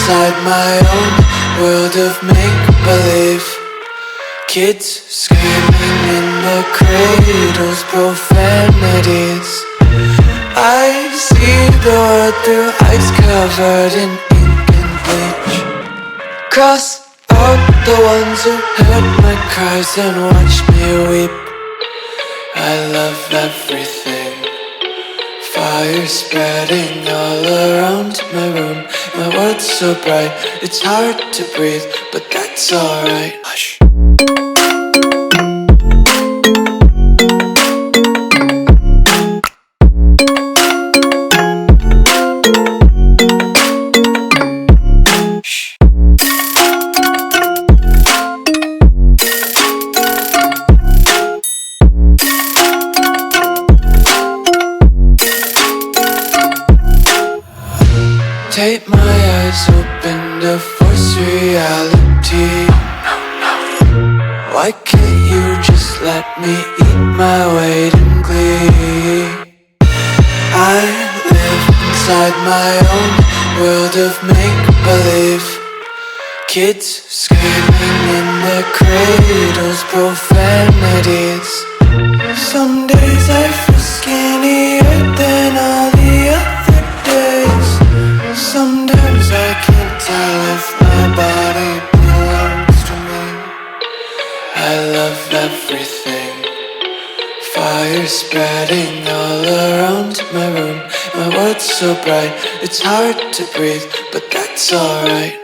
inside my own world of make-believe. Kids screaming in the cradles, profanities. I see the world through ice covered in ink and bleach. Cross out the ones who heard my cries and watched me weep. I love everything. Fire spreading all around my room. My world's so bright, it's hard to breathe, but that's alright. Hush. Tape my eyes open to force reality. Why can't you just let me eat my weight in glee? I live inside my own world of make-believe. Kids screaming in their cradles, profanities. Some days I feel skinnier than all the other days. Sometimes I can't tell if my body belongs to me. I love everything. Fire spreading all around my room. My world's so bright, it's hard to breathe, but that's alright.